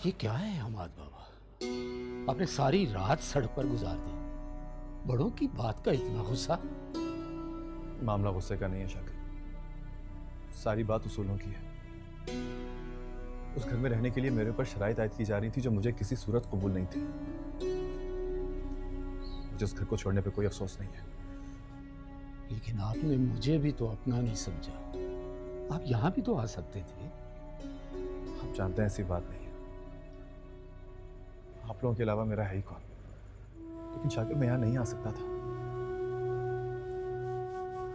ये क्या है हमाद बाबा? आपने सारी रात सड़क पर गुजार दी, बड़ों की बात का इतना गुस्सा? मामला गुस्से का नहीं है शाकिर, सारी बात उसूलों की है। उस घर में रहने के लिए मेरे ऊपर शराइत आयद की जा रही थी जो मुझे किसी सूरत कबूल नहीं थी। मुझे उस घर को छोड़ने पे कोई अफसोस नहीं है। लेकिन आपने मुझे भी तो अपना नहीं समझा। आप यहां भी तो आ सकते थे। आप जानते हैं ऐसी बात नहीं है। आप लोगों के अलावा मेरा है ही कौन? लेकिन शाकिर मैं यहां नहीं आ सकता था।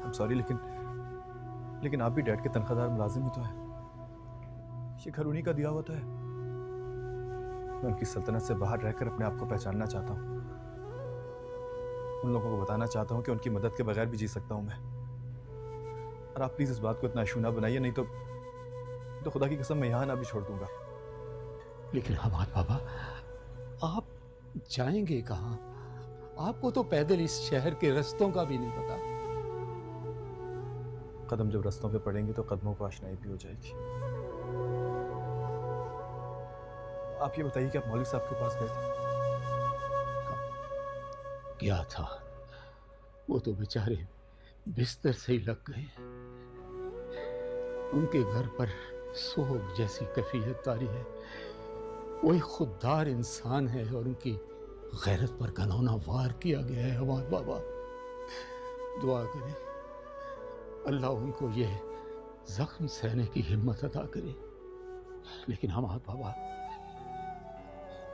I'm सॉरी, लेकिन आप भी डैड के तनख्वाहदार मुलाजिम ही तो है। ये घर उन्हीं का दिया हुआ तो है। मैं उनकी सल्तनत से बाहर रहकर अपने आप को पहचानना चाहता हूँ। उन लोगों को बताना चाहता हूँ कि उनकी मदद के बगैर भी जी सकता हूँ मैं। और आप प्लीज इस बात को इतना इशू ना बनाइए, नहीं तो खुदा की कसम मैं यहाँ ना भी छोड़ दूंगा। लेकिन हमाद बाबा, आप जाएंगे कहाँ? आपको तो पैदल इस शहर के रास्तों का भी नहीं पता। कदम जब रास्तों पे पड़ेंगे तो कदमों को आशनाई भी हो जाएगी। आप ये बताइए कि आप मौलवी साहब के पास गए थे? क्या था, वो तो बेचारे बिस्तर से ही लग गए। उनके घर पर सोग जैसी कैफियत तारी है। वो एक खुददार इंसान है और उनकी गैरत पर घनौना वार किया गया है। हमाद बाबा, दुआ करें अल्लाह उनको ये जख्म सहने की हिम्मत अता करे। लेकिन हमाद बाबा,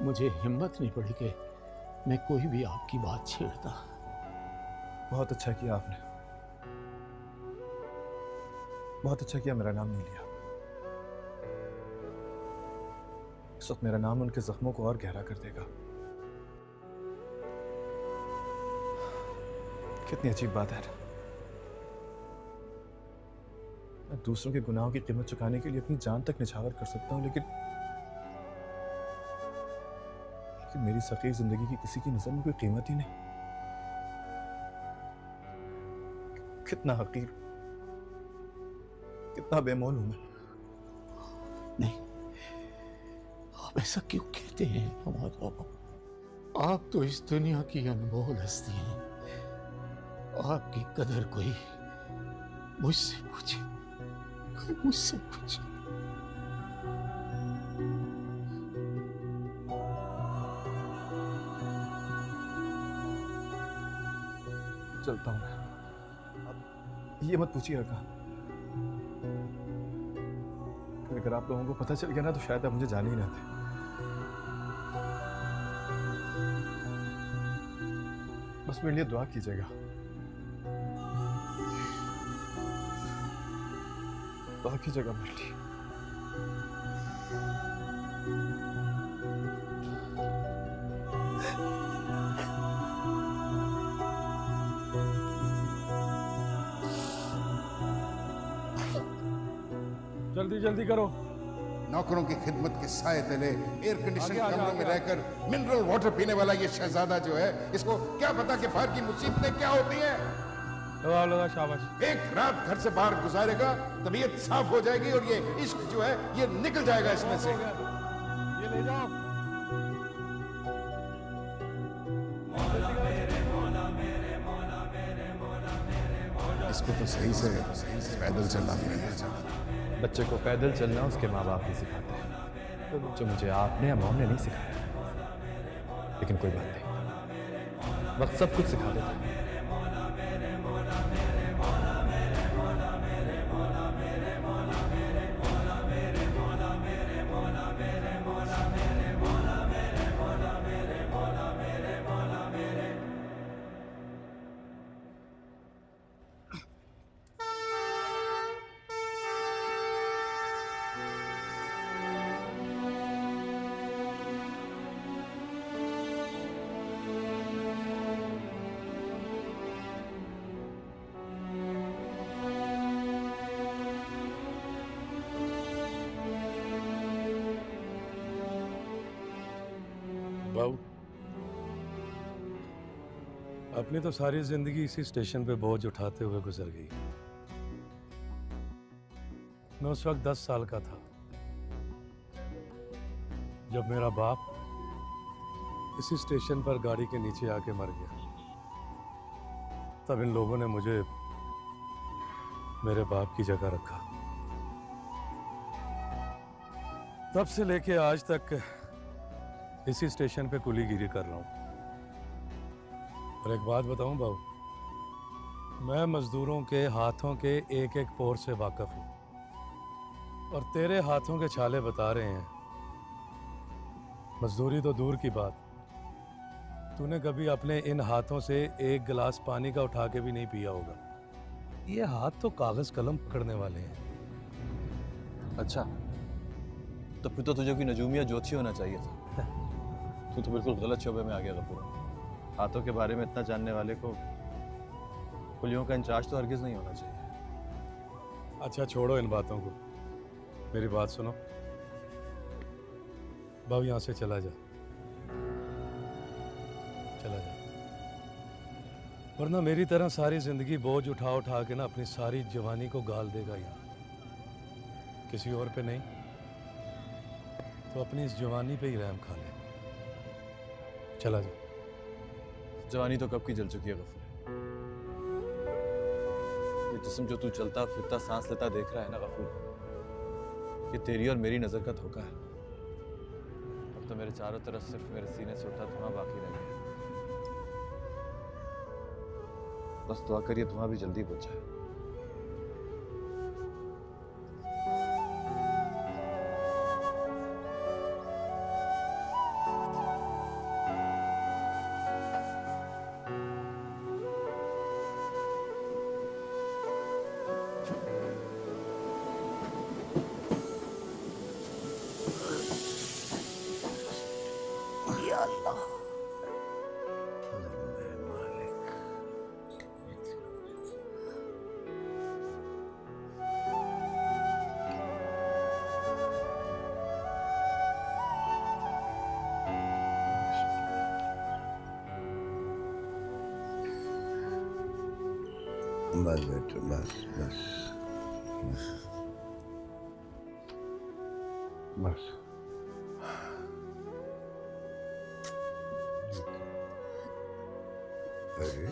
मुझे हिम्मत नहीं पड़ी कि मैं कोई भी आपकी बात छेड़ता। बहुत अच्छा किया आपने, बहुत अच्छा किया मेरा नाम नहीं लिया। इस वक्त मेरा नाम उनके जख्मों को और गहरा कर देगा। कितनी अजीब बात है। मैं दूसरों के गुनाहों की कीमत चुकाने के लिए अपनी जान तक निछावर कर सकता हूं, लेकिन मेरी सकीर जिंदगी की किसी की नजर में कोई कीमत ही नहीं। कितना हकीर, कितना बेमोल हूं मैं। नहीं, आप ऐसा क्यों कहते हैं हमारे बाबा? आप तो इस दुनिया की अनमोल हस्ती हैं। आपकी कदर कोई मुझसे पूछे, कोई मुझसे पूछे। चलता हूं मैं। अब ये मत पूछिएगा कहाँ। अगर आप लोगों को पता चल गया ना तो शायद आप मुझे जाने ही ना थे। बस मेरे लिए दुआ कीजिएगा, दुआ कीजिएगा मेरे लिए। जल्दी जल्दी करो। नौकरों की खिदमत के साए तले एयर कंडीशन कमरों में रहकर मिनरल वाटर पीने वाला ये शहजादा जो है, इसको क्या पता कि बाहर की मुसीबतें क्या होती हैं। लगाओ लगाओ, शाबाश। एक रात घर से बाहर गुजारेगा, तबीयत साफ हो जाएगी और ये इश्क जो है ये निकल जाएगा इसमें से। ये ले जाओ। इसको तो सही से पैदल चलना भी नहीं आता। बच्चे को पैदल चलना उसके माँ बाप ही सिखाते हैं, जो मुझे आपने या मॉम ने नहीं सिखाया। लेकिन कोई बात नहीं, वक्त सब कुछ सिखा देता है। बाबू, अपनी तो सारी जिंदगी इसी स्टेशन पे बोझ उठाते हुए गुजर गई। मैं उस वक्त 10 साल का था। जब मेरा बाप इसी स्टेशन पर गाड़ी के नीचे आके मर गया, तब इन लोगों ने मुझे मेरे बाप की जगह रखा। तब से लेके आज तक इसी स्टेशन पे कुलीगिरी कर रहा हूं। और एक बात बताऊं बाबू, मैं मजदूरों के हाथों के एक एक पोर से वाकिफ हूं, और तेरे हाथों के छाले बता रहे हैं, मजदूरी तो दूर की बात, तूने कभी अपने इन हाथों से एक गिलास पानी का उठा के भी नहीं पिया होगा। ये हाथ तो कागज कलम पकड़ने वाले हैं। अच्छा, तो फिर तो तुझे कोई नजूम या ज्योतिषी होना चाहिए था। तू तो बिल्कुल गलत शोबे में आ गया गफूर। हाथों के बारे में इतना जानने वाले को कुलियों का इंचार्ज तो हरगिज नहीं होना चाहिए। अच्छा छोड़ो इन बातों को, मेरी बात सुनो। बाबू यहाँ से चला जा, चला जा, वरना मेरी तरह सारी जिंदगी बोझ उठा उठा के ना अपनी सारी जवानी को गाल देगा यहाँ। किसी और पे नहीं तो अपनी इस जवानी पे ही रहम खा ले। चला जा। जवानी तो कब की जल चुकी है गफूर। ये जिस्म जो तू चलता फिरता सांस लेता देख रहा है ना गफूर, ये तेरी और मेरी नजर का धोखा है। अब तो मेरे चारों तरफ सिर्फ मेरे सीने से उठा धुआं बाकी रह गया। बस दुआ करिए धुआं भी जल्दी बुझ जाए। बस बेटा, बस बस बस। अरे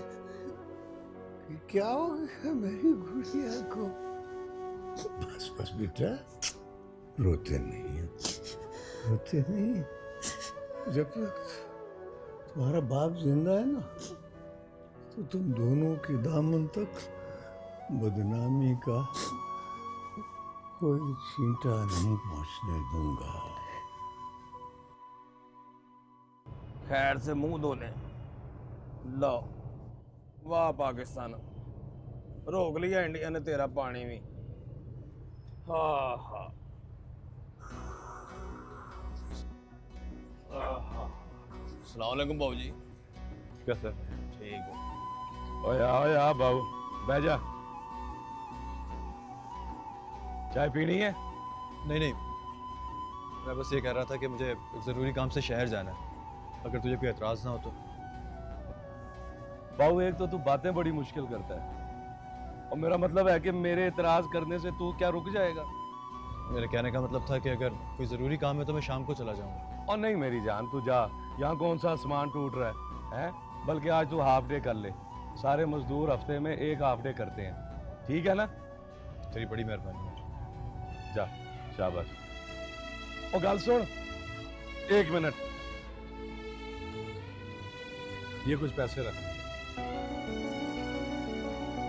ये क्या हो गया मेरी गुड़िया को? बस बस बेटा, रोते नहीं, रोते नहीं। जब तक तुम्हारा बाप जिंदा है ना, तो तुम दोनों के दामन तक बदनामी का कोई छींटा नहीं पहुंचने दूंगा। खैर से मुंह धो ले। लो, वाह पाकिस्तान, रोक लिया इंडिया ने तेरा पानी भी। हाँ हाँ अस्सलाम वालेकुम बाबू जी। क्या सर? ठीक हो? ओए आ बाबू, बैठ जा। चाय पीनी है? नहीं नहीं, मैं बस ये कह रहा था कि मुझे एक ज़रूरी काम से शहर जाना है, अगर तुझे कोई एतराज़ ना हो तो। बाबू एक तो तू बातें बड़ी मुश्किल करता है, और मेरा मतलब है कि मेरे इतराज करने से तू क्या रुक जाएगा? मेरे कहने का मतलब था कि अगर कोई ज़रूरी काम है तो मैं शाम को चला जाऊंगा। और नहीं मेरी जान, तू जा, यहाँ कौन सा आसमान टूट रहा है? बल्कि आज तू हाफ डे कर ले। सारे मजदूर हफ्ते में एक हाफ डे करते हैं, ठीक है ना? तेरी बड़ी मेहरबानी है। जा, शाबाश। और गल सुन, एक मिनट, ये कुछ पैसे रख,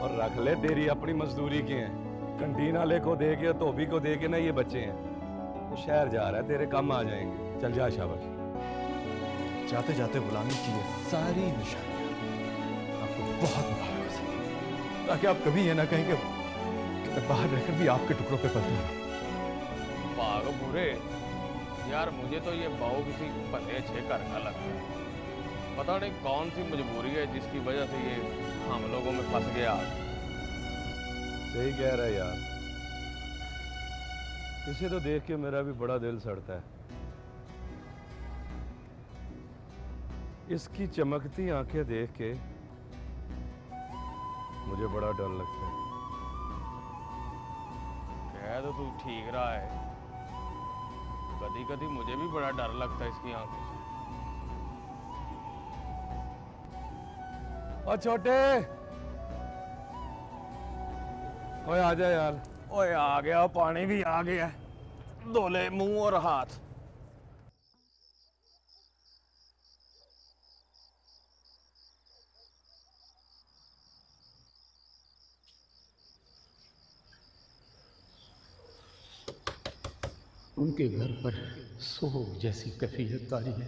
और रख ले, तेरी अपनी मजदूरी के हैं। कंटीन वाले को दे के, धोबी को दे के ना, ये बच्चे हैं, तो शहर जा रहा है, तेरे काम आ जाएंगे। चल जा, शाबाश। जाते जाते गुलामी की ये सारी निशानियां आपको बहुत मुबारक हो, ताकि आप कभी ये ना कहें कि मैं बाहर रहकर भी आपके टुकड़ों पे पलता रहा। भागो बुरे यार, मुझे तो ये बाऊ किसी भले अच्छे घर का लगता है। पता नहीं कौन सी मजबूरी है जिसकी वजह से ये हम लोगों में फंस गया। सही कह रहा है यार, इसे तो देख के मेरा भी बड़ा दिल सड़ता है। इसकी चमकती आंखें देख के मुझे बड़ा डर लगता है। कह तो तू ठीक रहा है, कभी कभी मुझे भी बड़ा डर लगता है इसकी आंखों से। और छोटे, ओए आ जा यार। ओए आ गया, पानी भी आ गया, धोले मुंह और हाथ। उनके घर पर सोग जैसी कैफियत तारी है।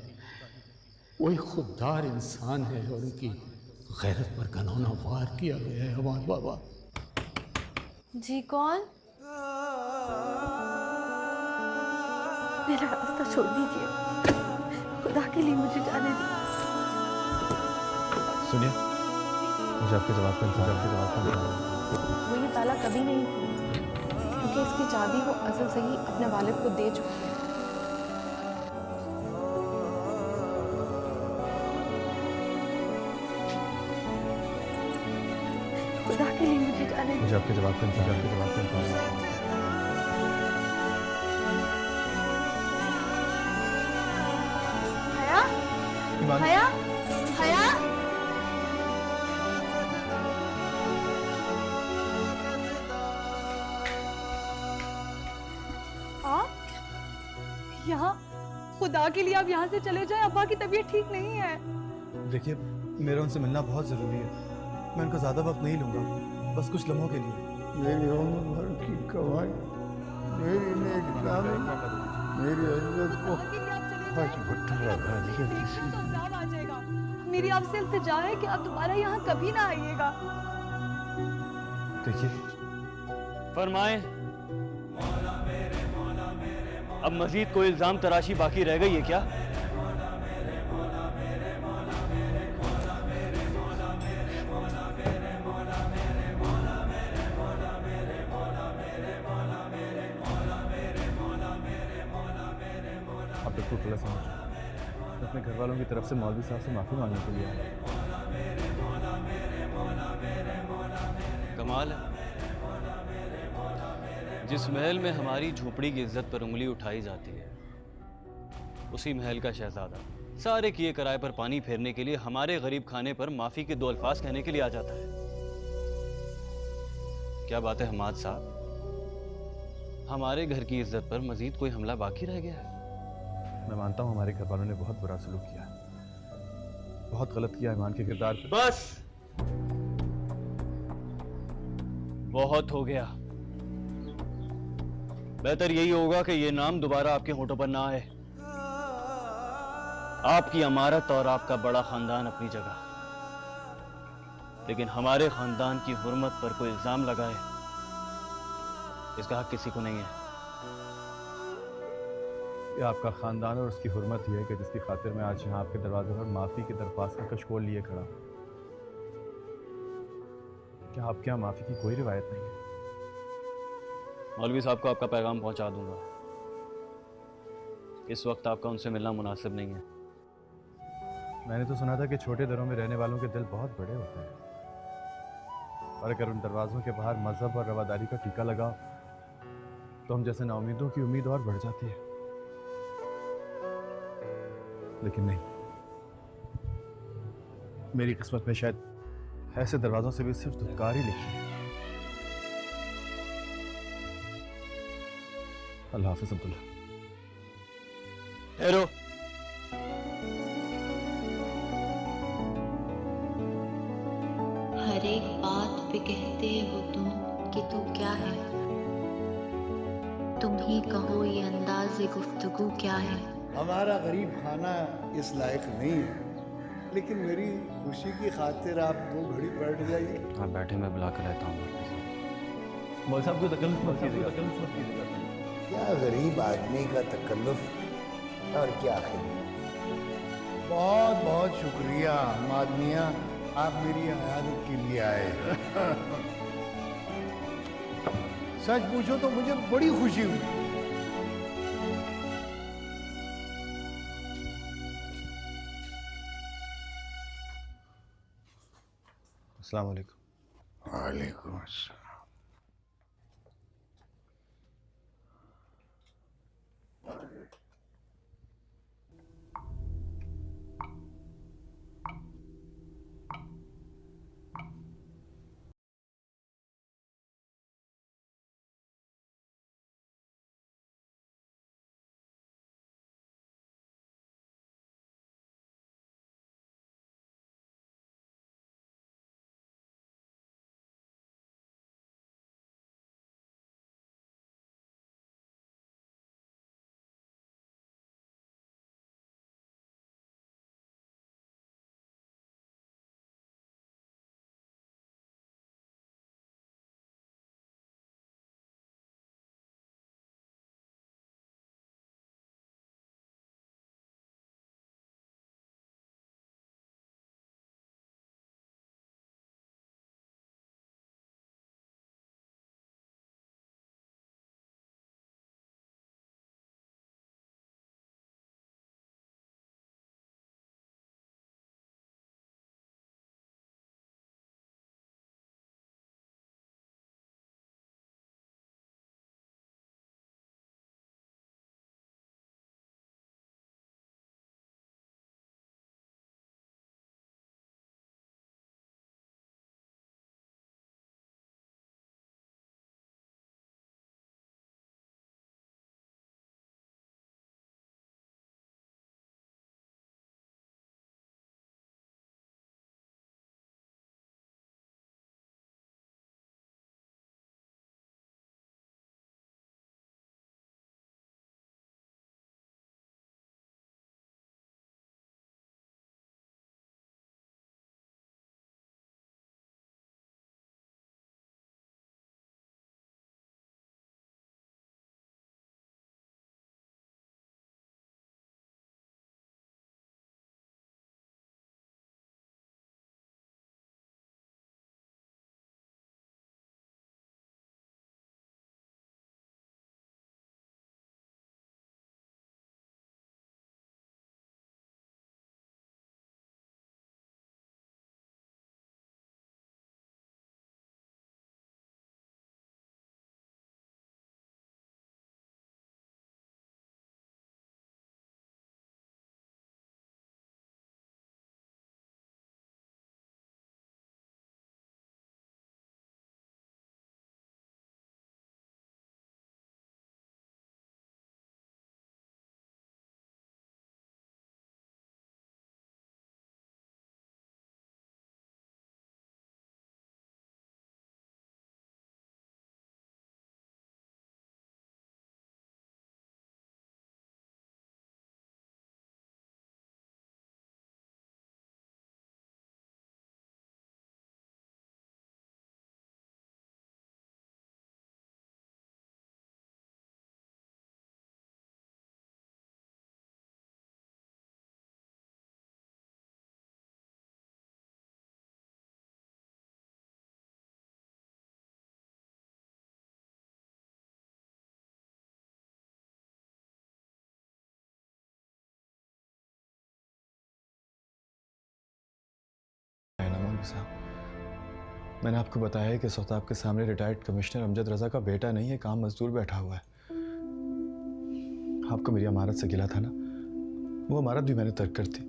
वो एक खुददार इंसान है और उनकी गैरत पर घनौना वार किया गया है हमारे बाबा। जी कौन? मेरा रास्ता छोड़ दीजिए, खुदा के लिए मुझे जाने दीजिए। सुनिए, मुझे आपके जवाब का इंतजार है। वो ये ताला कभी नहीं खुलेगा क्योंकि इसकी चाबी वो असल से ही अपने वालिद को दे चुकी है। खुदा के लिए मुझे जाने दीजिए। मुझे आपके जवाब का इंतजार है। हया, हया, हया। यहाँ, खुदा के लिए आप यहाँ से चले जाएं, अब्बा की तबीयत ठीक नहीं है। देखिए, मेरा उनसे मिलना बहुत ज़रूरी है। मैं उनका ज़्यादा वक्त नहीं लूँगा, बस कुछ लम्हों के लिए। मेरी उम्र भर की कमाई, मेरी नेक कामी, मेरी इज्जत को आज भट्टा लगा दिया किसी ने। अज़ाब आ जाएगा। मेरी आपसे इल्तिजा है कि आप दोबारा यहाँ कभी ना आइएगा। देखिए, फरमाएं, अब मजीद कोई इल्जाम तराशी बाकी रह गई है क्या? आप बिल्कुल गलत समझ रहे हैं। मैं अपने घर वालों की तरफ से मौलवी साहब से माफ़ी मांगने के लिए आया। कमाल है, जिस महल में हमारी झोपड़ी की इज्जत पर उंगली उठाई जाती है, उसी महल का शहजादा सारे किए किराए पर पानी फेरने के लिए हमारे गरीब खाने पर माफी के 2 अल्फाज कहने के लिए आ जाता है। क्या बात है हमाद साहब, हमारे घर की इज्जत पर मजीद कोई हमला बाकी रह गया है? मैं मानता हूँ हमारे घर वालों ने बहुत बुरा सलूक किया, बहुत गलत किया ईमान के किरदार पे। बस बहुत हो गया। बेहतर यही होगा कि ये नाम दोबारा आपके होठों पर ना आए। आपकी अमारत और आपका बड़ा खानदान अपनी जगह, लेकिन हमारे खानदान की हुर्मत पर कोई इल्जाम लगाए, इसका हक किसी को नहीं है। ये आपका खानदान और उसकी हुर्मत ही है कि जिसकी खातिर मैं आज यहाँ आपके दरवाजे पर माफ़ी की दरख्वास्त का कशकोल लिए खड़ा हूँ। क्या आपके यहाँ माफ़ी की कोई रिवायत नहीं है? मौलवी साहब को आपका पैगाम पहुंचा दूंगा। इस वक्त आपका उनसे मिलना मुनासिब नहीं है। मैंने तो सुना था कि छोटे दरों में रहने वालों के दिल बहुत बड़े होते हैं, और अगर उन दरवाज़ों के बाहर मजहब और रवादारी का टीका लगा तो हम जैसे नाउमीदों की उम्मीद और बढ़ जाती है। लेकिन नहीं, मेरी किस्मत में शायद ऐसे दरवाजों से भी सिर्फ धुतकार ही लिखी है। अल्लाह हाफिज़ अब्दुल्ला। ठहरो, हर एक बात पे कहते हो तुम कि तू क्या है, तुम ही कहो ये अंदाज़े गुफ्तगू क्या है। हमारा गरीब खाना इस लायक नहीं है, लेकिन मेरी खुशी की खातिर आप 2 घड़ी बैठ जाइए। आप बैठे, मैं बुला कर रहता हूँ। मौलवी साहब को तकल्लुफ़ मत कीजिएगा। क्या गरीब आदमी का तकल्लुफ और क्या खिदमत। बहुत बहुत शुक्रिया हमाद मियाँ, आप मेरी इयादत के लिए आए। सच पूछो तो मुझे बड़ी खुशी हुई। अस्सलाम वालेकुम। वालेकुम अस्सलाम। साहब। मैंने आपको बताया है कि इस वक्त आपके सामने रिटायर्ड कमिश्नर अमजद रजा का बेटा नहीं है, काम मजदूर बैठा हुआ है। आपको मेरी अमानत से गिला था ना, वो अमानत भी मैंने तर्क कर दी।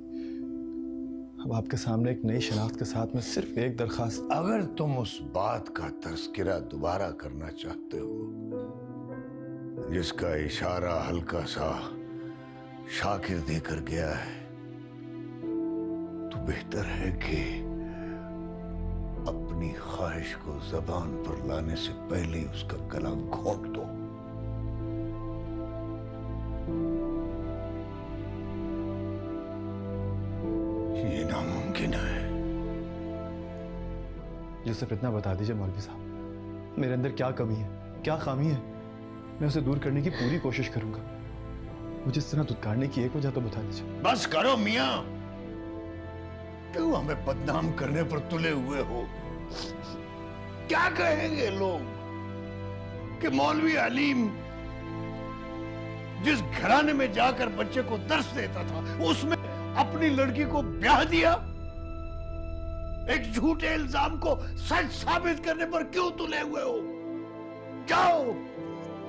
अब आपके सामने एक नई शनाख्त के साथ में सिर्फ एक दरखास्त। अगर तुम उस बात का तस्करा दोबारा करना चाहते हो जिसका इशारा हल्का सा शाकिर देकर गया है, तो बेहतर है कि अपनी ख्वाहिश को जबान पर लाने से पहले उसका गला घोंट दो। ये नामुमकिन है। जी सिर्फ इतना बता दीजिए मौलवी साहब, मेरे अंदर क्या कमी है, क्या खामी है, मैं उसे दूर करने की पूरी कोशिश करूंगा। मुझे इस तरह दुत्कारने की एक वजह तो बता दीजिए। बस करो मियां, क्यों हमें बदनाम करने पर तुले हुए हो? क्या कहेंगे लोग कि मौलवी अलीम जिस घराने में जाकर बच्चे को दर्स देता था उसमें अपनी लड़की को ब्याह दिया? एक झूठे इल्जाम को सच साबित करने पर क्यों तुले हुए हो? जाओ,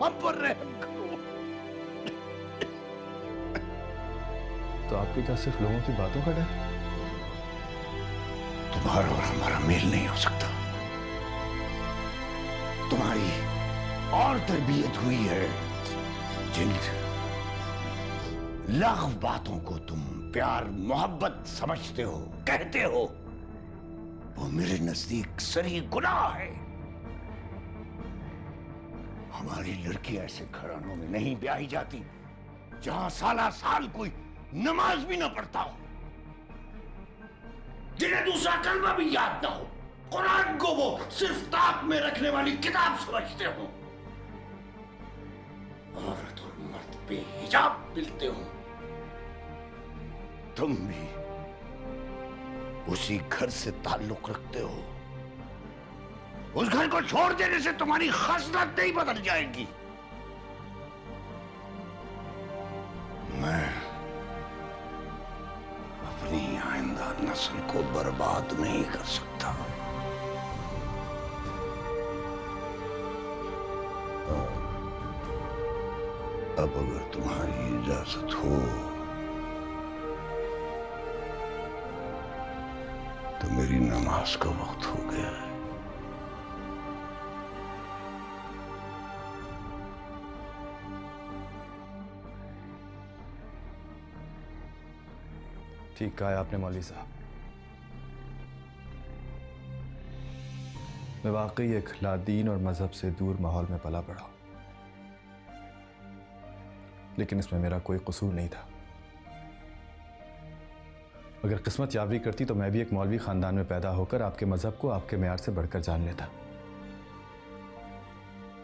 हम पर रहम करो। तो आपके क्या सिर्फ लोगों की बातों का डर? तुम्हारा और हमारा मेल नहीं हो सकता। तुम्हारी और तरबियत हुई है, जिन लग़्व बातों को तुम प्यार मोहब्बत समझते हो, कहते हो, वो मेरे नजदीक सरी गुनाह है। हमारी लड़की ऐसे घरानों में नहीं ब्याही जाती जहां साला साल कोई नमाज भी ना पढ़ता हो, जिन्हें दूसरा कलमा भी याद ना हो, कुरान को वो सिर्फ ताक में रखने वाली किताब समझते हो, औरत और मर्द बेहिजाब मिलते हो। तुम भी उसी घर से ताल्लुक रखते हो। उस घर को छोड़ देने से तुम्हारी खसलत नहीं बदल जाएगी। मैं अपनी आइंदा नस्ल को बर्बाद नहीं कर सकता। अब अगर तुम्हारी इजाजत हो तो मेरी नमाज का वक्त हो गया है। ठीक कहा है आपने मौलवी साहब। मैं वाकई एक लादीन और मजहब से दूर माहौल में पला पड़ा हूं, लेकिन इसमें मेरा कोई कसूर नहीं था। अगर किस्मत यावरी करती तो मैं भी एक मौलवी खानदान में पैदा होकर आपके मजहब को आपके मेयार से बढ़कर जान लेता।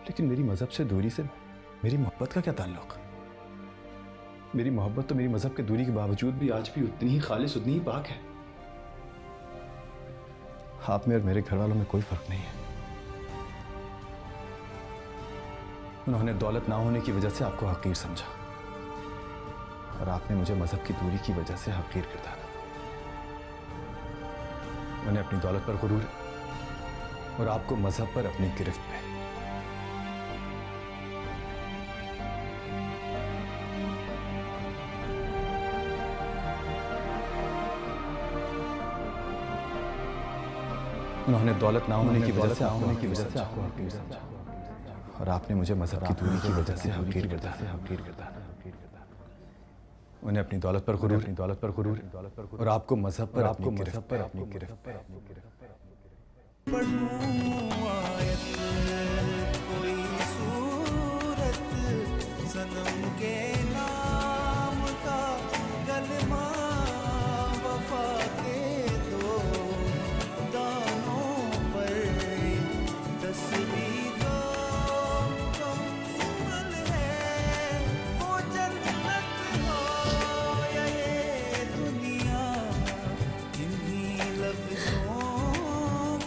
लेकिन मेरी मजहब से दूरी से मेरी मोहब्बत का क्या ताल्लुक? मेरी मोहब्बत तो मेरी मजहब के दूरी के बावजूद भी आज भी उतनी ही खालिस, उतनी ही पाक है। आप में और मेरे घर वालों में कोई फर्क नहीं है। उन्होंने दौलत ना होने की वजह से आपको हकीर समझा और आपने मुझे मजहब की दूरी की वजह से हकीर गिरदारा। उन्हें अपनी दौलत पर गुरूर और आपको मजहब पर अपनी गिरफ्त पे। उन्होंने दौलत ना होने की वजह से आपको हकीर समझा और आपने मुझे मजहब की दूरी की वजह से हकीर गिरदारा। उन्हें अपनी दौलत पर गुरूर और आपको मजहब पर अपनी गिरफ्त सनम के नाम का कलमा वफा के दो दानों पर तस्वीर दो मुकम्मल है वो जन्नत हो या ये दुनिया। इन्हीं लफ्जों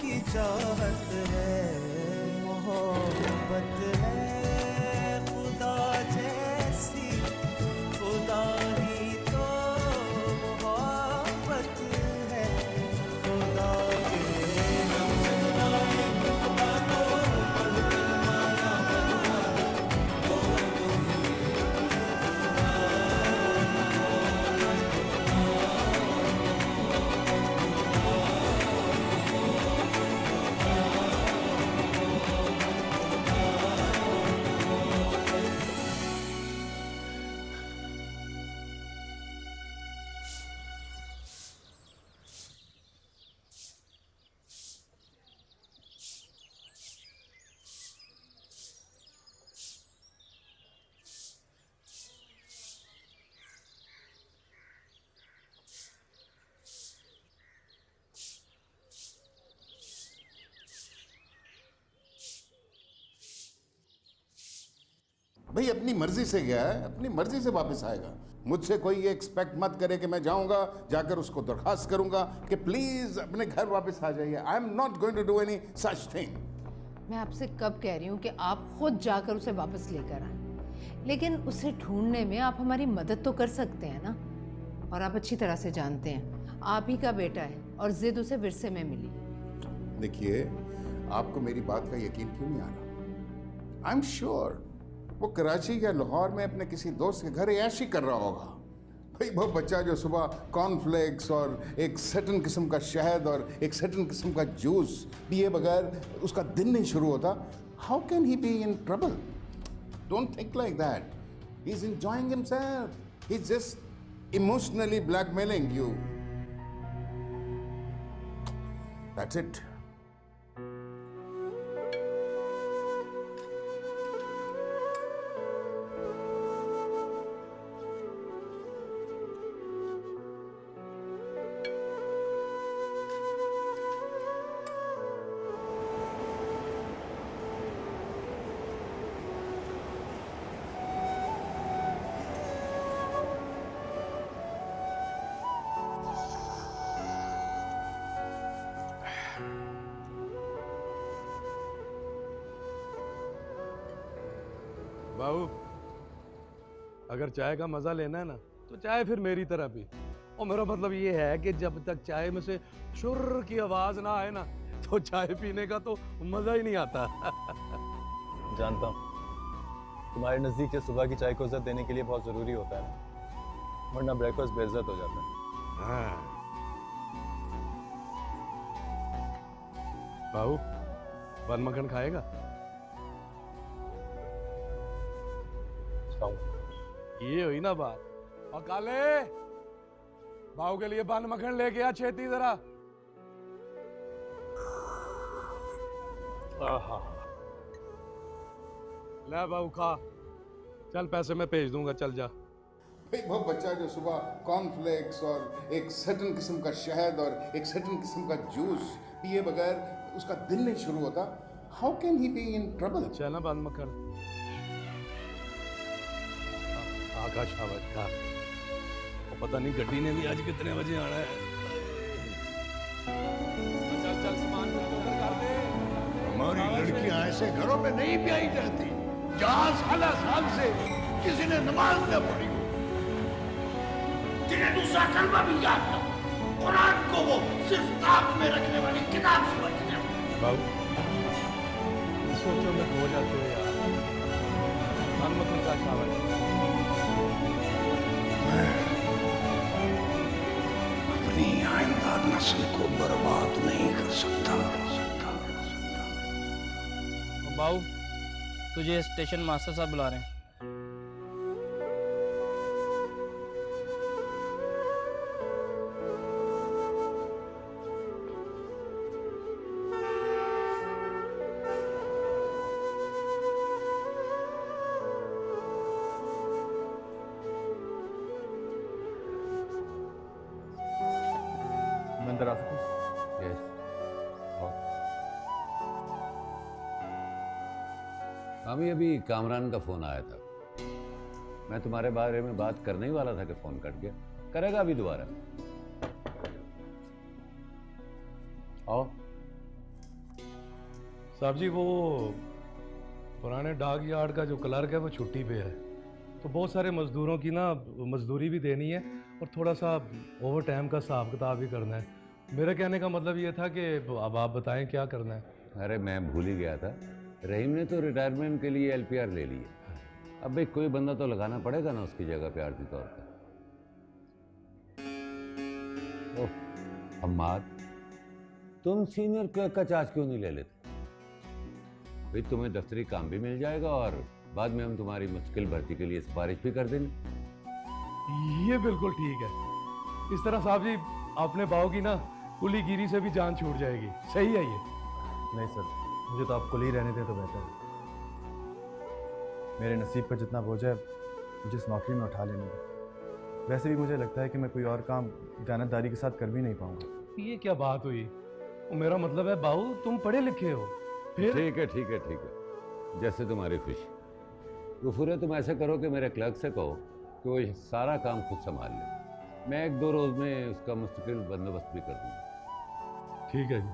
की चाहत है, मोहब्बत है खुदा जैसी, खुदा ही तो मोहब्बत है खुदा के भाई अपनी मर्जी से गया है, अपनी मर्जी से वापस आएगा। मुझसे कोई ये एक्सपेक्ट मत करे कि मैं जाऊंगा, जाकर उसको दरखास्त करूंगा कि प्लीज अपने घर वापस आ जाइए। I am not going to do any such thing. मैं आपसे कब कह रही हूँ कि आप खुद जाकर उसे वापस लेकर आए, लेकिन उसे ढूंढने में आप हमारी मदद तो कर सकते हैं ना। और आप अच्छी तरह से जानते हैं आप ही का बेटा है और जिद उसे विरसे में मिली। देखिए, आपको मेरी बात का यकीन क्यों नहीं आ रहा? आई एम श्योर वो कराची या लाहौर में अपने किसी दोस्त के घर ऐश ही कर रहा होगा। भाई वो बच्चा जो सुबह कॉर्नफ्लेक्स और एक सर्टन किस्म का शहद और एक सर्टन किस्म का जूस पिए बगैर उसका दिन नहीं शुरू होता, how can he be in trouble? Don't think like that. He is enjoying himself. He is just emotionally blackmailing you. That's it. बाबू, अगर चाय का मजा लेना है ना तो चाय फिर मेरी तरह पी। और मेरा मतलब ये है कि जब तक चाय में से शुर की आवाज ना आए ना तो चाय पीने का तो मजा ही नहीं आता। जानता हूँ तुम्हारे नज़दीक से सुबह की चाय को इज्जत देने के लिए बहुत ज़रूरी होता है, वरना ब्रेकफास्ट बेइज्जत हो जाता है। हाँ। बाबू, बन मक्खन खाएगा? ये हुई ना बात। और काले, बाबू के लिए बन मक्खन लेके आ छेती जरा। ले बाबू खा। चल पैसे मैं भेज दूंगा, चल जा। भाई वो बच्चा जो सुबह कॉर्नफ्लेक्स और एक सर्टन किस्म का शहद और एक सर्टन किस्म का जूस पिए बगैर उसका दिन नहीं शुरू होता, how can he be in trouble? चल ना बन मक्खन। आकाश आवाज का पता नहीं गड्डी ने भी आज कितने बजे आना है। चल चल सामान कर दे। हमारी लड़कियां ऐसे घरों में नहीं ब्याही जाती जहां साल से किसी ने नमाज न पढ़ी हो, जिन्हें दूसरा कलमा भी याद न हो, कुरान को वो सिर्फ ताक में रखने वाली किताब समझते हैं। बाबू, सोचो में खो जाते हो यार। हनुमत का शाबाश। अपनी आइंदा नस्ल को बर्बाद नहीं कर सकता। बाबू, तुझे स्टेशन मास्टर साहब बुला रहे हैं। अंदर आ सकूं? यस। अभी कामरान का फोन आया था। मैं तुम्हारे बारे में बात करने ही वाला था कि फोन कट गया। करेगा अभी दोबारा। आओ। साहब जी, वो पुराने डाक यार्ड का जो क्लर्क है वो छुट्टी पे है, तो बहुत सारे मजदूरों की ना मजदूरी भी देनी है और थोड़ा सा ओवर टाइम का हिसाब किताब भी करना है। मेरे कहने का मतलब ये था कि अब आप बताएं क्या करना है। अरे मैं भूल ही गया था, रहीम ने तो रिटायरमेंट के लिए LPR ले ली है। अब भाई कोई बंदा तो लगाना पड़ेगा ना उसकी जगह पे आर्थिक तौर पर। ओह अम्माद, तुम सीनियर क्लर्क का चार्ज क्यों नहीं ले लेते? भाई तुम्हें दफ्तरी काम भी मिल जाएगा और बाद में हम तुम्हारी मुश्किल भर्ती के लिए सिफारिश भी कर देंगे। ये बिल्कुल ठीक है। इस तरह साहब जी आपने बाव की ना कुलीगिरी से भी जान छूट जाएगी। सही है ये? नहीं सर, मुझे तो आप कुली रहने दें तो बेहतर है। मेरे नसीब पर जितना बोझ है मुझे इस नौकरी में उठा लेने दो। वैसे भी मुझे लगता है कि मैं कोई और काम दयानतदारी के साथ कर भी नहीं पाऊंगा। ये क्या बात हुई? मेरा मतलब है बाबू तुम पढ़े लिखे हो। फिर ठीक है, जैसे तुम्हारी खुशी। गफूर तुम ऐसे करो कि मेरे क्लर्क से कहो कि वो ये सारा काम खुद संभाल ले। मैं 1-2 रोज में उसका मुस्तकिल बंदोबस्त भी कर दूंगा। ठीक है जी।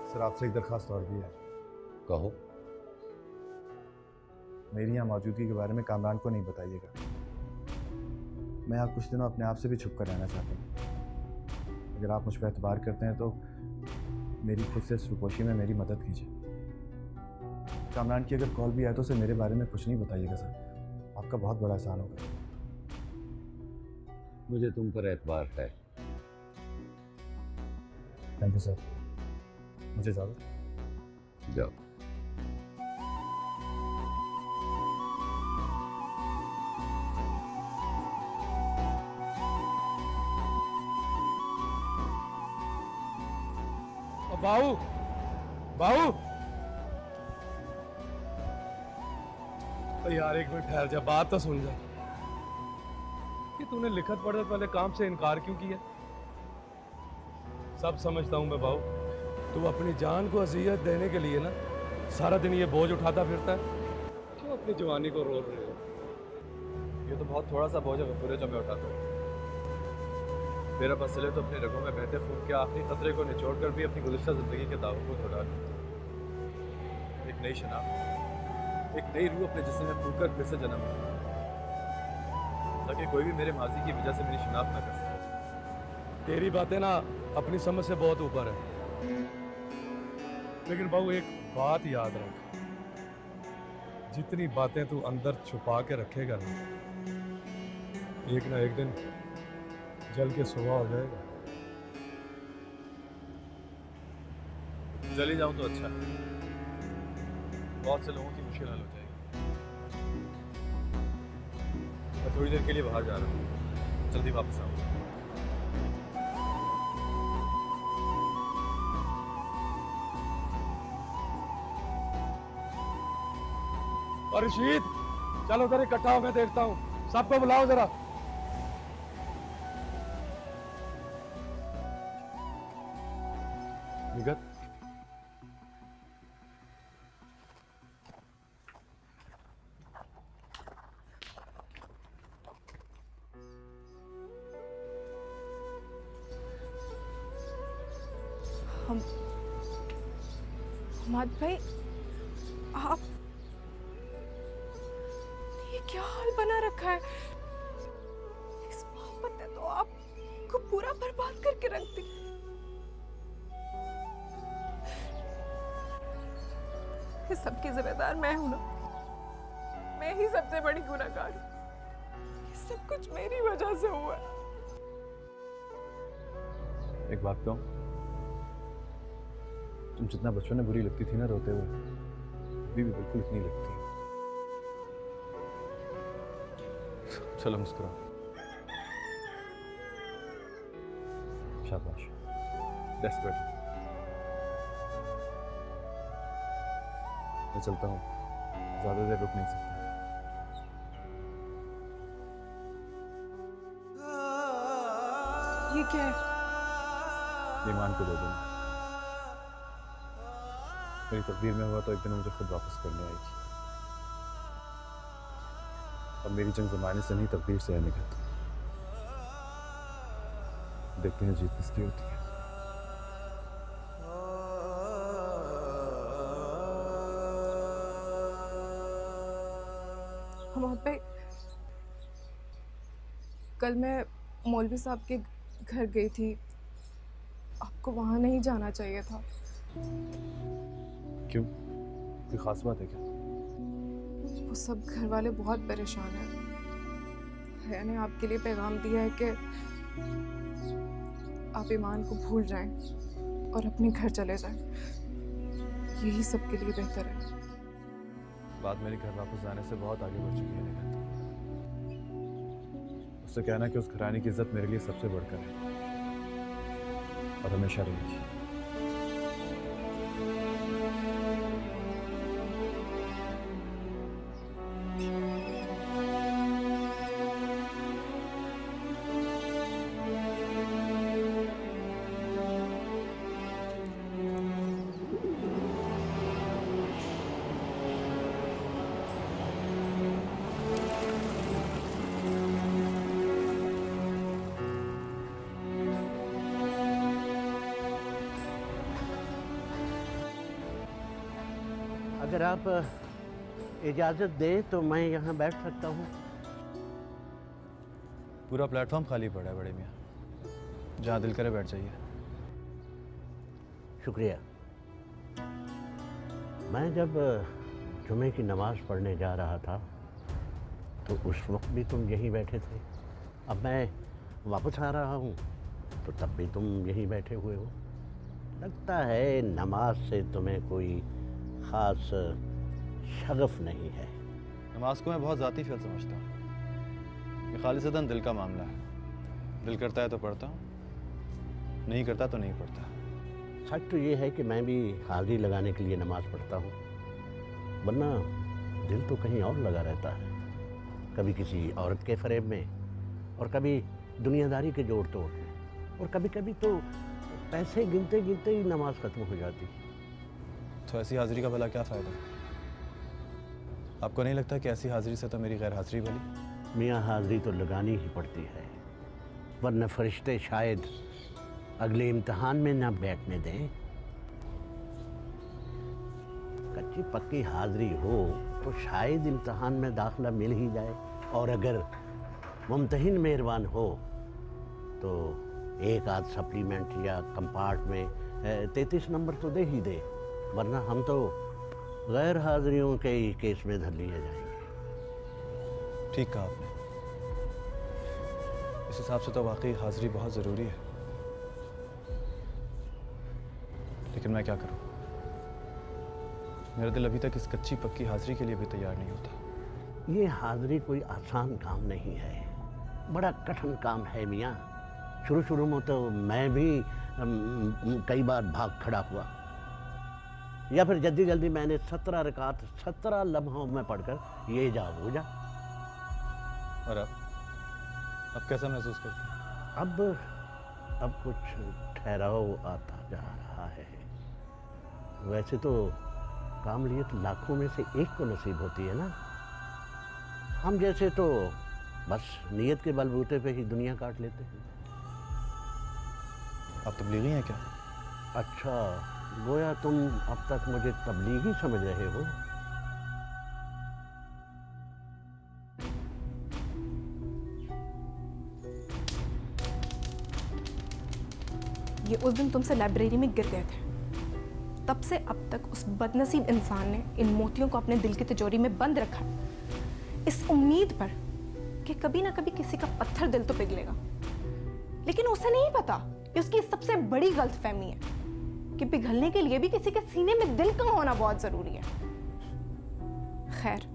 सर आपसे एक दरखास्त और भी है। कहो। मेरी यहाँ मौजूदगी के बारे में कामरान को नहीं बताइएगा। मैं यहाँ कुछ दिनों अपने आप से भी छुप कर रहना चाहता हूँ। अगर आप मुझ पर एतबार करते हैं तो मेरी खुद से इस रुपोशी में मेरी मदद कीजिए। कामरान की अगर कॉल भी आए तो उसे मेरे बारे में कुछ नहीं बताइएगा सर, आपका बहुत बड़ा एहसान होगा। मुझे तुम पर एतबार है। Thank you sir. मुझे इजाज़त। जाओ। बाहू, बाहू, यार एक मिनट ठहर जा, बात तो सुन जा। कि तूने लिखत पढ़त वाले काम से इनकार क्यों किया? सब समझता हूं मैं बाहू, तू अपनी जान को अजियत देने के लिए ना सारा दिन ये बोझ उठाता फिरता है। क्यों अपनी जवानी को रोल रहे हो? ये तो बहुत थोड़ा सा बोझ है गफूर जो मैं उठाता हूँ। मेरा मसले तो अपने रगों में बहते खून के आखिरी खतरे को निचोड़ कर भी अपनी गुज़िश्ता ज़िंदगी के दावों को उड़ा लूँ। एक नई शनाख्त, एक नई रूह अपने जिस्म में फूंक कर फिर से जन्म लूँ, ताकि कोई भी मेरे माजी की वजह से मेरी शनाख्त ना कर सके। तेरी बातें ना अपनी समझ से बहुत ऊपर है, लेकिन बाबू एक बात याद रख, जितनी बातें तू अंदर छुपा के रखेगा ना, एक ना एक दिन जल के सुबह हो जाएगा। जल ही जाऊं तो अच्छा है, बहुत से लोगों की मुश्किल हल हो जाएगी। मैं थोड़ी देर के लिए बाहर जा रहा हूँ, जल्दी वापस आऊंगा। और रशीद, चलो उधर इकट्ठा हो, मैं देखता हूँ। सबको बुलाओ जरा। निगत, हमाद भाई, आप ये क्या हाल बना रखा है? इस मोहब्बत ने तो आपको पूरा बर्बाद करके रख दी। इस सब की जिम्मेदार मैं हूं ना, मैं ही सबसे बड़ी गुनहगार हूं। ये सब कुछ मेरी वजह से हुआ है। एक बात कहूं, तुम जितना बचपन में बुरी लगती थी ना रोते हुए, अभी भी बिल्कुल इतनी लगती है। चलो मुस्कुराओ। शाबाश, डेस्परेट। मैं चलता हूँ, ज्यादा देर रुक नहीं सकता। ये क्या है? ईमान को दे दूँ। मेरी तकदीर में हुआ तो एक दिन मुझे खुद वापस करने आएगी। अब मेरी जंग ज़माने से नहीं, तकदीर से है निकलती। देखते हैं जीत किसकी होती है। हमाद भाई, कल मैं मौलवी साहब के घर गई थी, आपको वहां नहीं जाना चाहिए था। क्यों, कोई खास बात है क्या? वो सब घर वाले बहुत परेशान हैं। हया ने आपके लिए पैगाम दिया है कि आप ईमान को भूल जाएं और अपने घर चले जाएं। यही सबके लिए बेहतर है। बात मेरे घर वापस जाने से बहुत आगे बढ़ चुकी है निगत। उससे कहना कि उस घराने की इज्जत मेरे लिए सबसे बढ़कर है और हमेशा रहेगी। अगर आप इजाज़त दें तो मैं यहाँ बैठ सकता हूँ। पूरा प्लेटफॉर्म खाली पड़ा है बड़े मियाँ, जहाँ दिल करे बैठ जाइए। शुक्रिया। मैं जब जुमे की नमाज़ पढ़ने जा रहा था तो उस वक्त भी तुम यहीं बैठे थे। अब मैं वापस आ रहा हूँ तो तब भी तुम यहीं बैठे हुए हो। लगता है नमाज से तुम्हें कोई ख़ास शगफ नहीं है। नमाज को मैं बहुत ज़ाती फ़िल समझता हूँ। ये खालिसतन दिल का मामला है। दिल करता है तो पढ़ता हूँ, नहीं करता तो नहीं पढ़ता। सच तो ये है कि मैं भी हाज़िरी लगाने के लिए नमाज़ पढ़ता हूँ, वरना दिल तो कहीं और लगा रहता है। कभी किसी औरत के फ़रेब में, और कभी दुनियादारी के जोड़ तोड़ में, और कभी कभी तो पैसे गिनते गिनते ही नमाज ख़त्म हो जाती है। तो ऐसी हाज़िरी का भला क्या फ़ायदा? आपको नहीं लगता कि ऐसी हाज़िरी से तो मेरी गैर हाज़िरी भली? मियाँ, हाज़िरी तो लगानी ही पड़ती है, वरना फरिश्ते शायद अगले इम्तिहान में ना बैठने दें। कच्ची पक्की हाज़िरी हो तो शायद इम्तिहान में दाखिला मिल ही जाए, और अगर मुम्तहिन मेहरबान हो तो एक आध सप्लीमेंट या कंपार्ट में 33 नंबर तो दे ही दे, वरना हम तो गैर हाज़िरियों के ही केस में धर लिए जाएंगे। ठीक कहा आपने। इस हिसाब से तो वाकई हाज़िरी बहुत ज़रूरी है, लेकिन मैं क्या करूं? मेरा दिल अभी तक इस कच्ची पक्की हाज़िरी के लिए भी तैयार नहीं होता। ये हाज़िरी कोई आसान काम नहीं है, बड़ा कठिन काम है मियाँ। शुरू में तो मैं भी कई बार भाग खड़ा हुआ, या फिर जल्दी जल्दी मैंने 17 रकात 17 लम्हों में पढ़कर ये जा वो जा। और अब कैसा महसूस करते हैं? अब कुछ ठहराव आता जा रहा है। वैसे तो कामलियत लाखों में से एक को नसीब होती है ना। हम जैसे तो बस नियत के बलबूते पे ही दुनिया काट लेते हैं। आप तबलीगी हैं क्या? अच्छा, गोया तुम अब तक मुझे तबलीगी समझ रहे हो। ये उस दिन तुमसे लाइब्रेरी में गिर गए थे, तब से अब तक उस बदनसीब इंसान ने इन मोतियों को अपने दिल की तिजोरी में बंद रखा है, इस उम्मीद पर कि कभी ना कभी किसी का पत्थर दिल तो पिघलेगा। लेकिन उसे नहीं पता कि उसकी सबसे बड़ी गलतफहमी है कि पिघलने के लिए भी किसी के सीने में दिल का होना बहुत जरूरी है। खैर,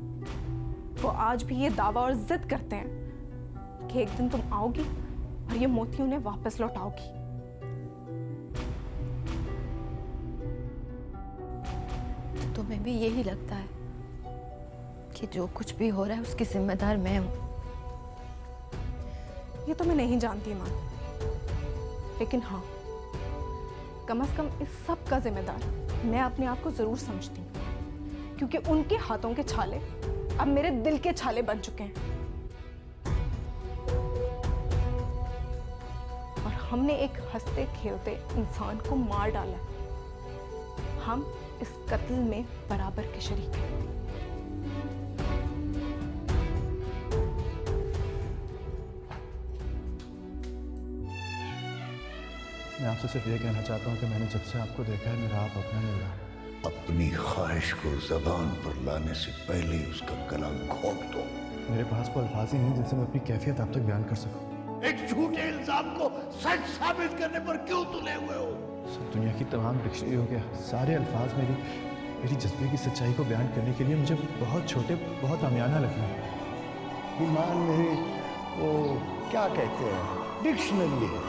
वो आज भी ये दावा और जिद करते हैं कि एक दिन तुम आओगी और ये मोती उन्हें वापस लौटाओगी। तुम्हें भी यही लगता है कि जो कुछ भी हो रहा है उसकी जिम्मेदार मैं हूं? ये तो मैं नहीं जानती मां, लेकिन हाँ, कम से कम इस सब का जिम्मेदार मैं अपने आप को जरूर समझती हूँ, क्योंकि उनके हाथों के छाले अब मेरे दिल के छाले बन चुके हैं। और हमने एक हंसते खेलते इंसान को मार डाला है। हम इस कत्ल में बराबर के शरीक हैं। मैं आपसे सिर्फ ये कहना चाहता हूँ कि मैंने जब से आपको देखा है मेरा आप अपना नहीं रहा। अपनी ख्वाहिश को जबान पर लाने से पहले ही उसका गला घोंट दो। मेरे पास वो अल्फाज ही नहीं जिनसे मैं अपनी कैफियत आप तक बयान कर सकूं। एक झूठे इल्जाम को सच साबित करने पर क्यों तुले हुए हो? सब दुनिया की तमाम डिक्शनरियों के सारे अल्फाज मेरी जज्बे की सच्चाई को बयान करने के लिए मुझे बहुत छोटे, बहुत आमियाना लगते हैं। ईमान मेरी वो क्या कहते हैं, डिक्शनरी है।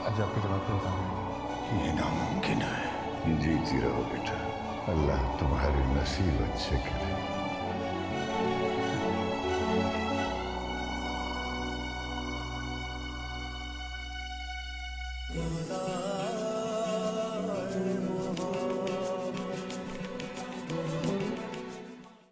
आज आपके जवाब पे बताऊंगा। ये नामुमकिन है। जीती रहो बेटा, अल्लाह तुम्हारे नसीब अच्छे करे। खुदा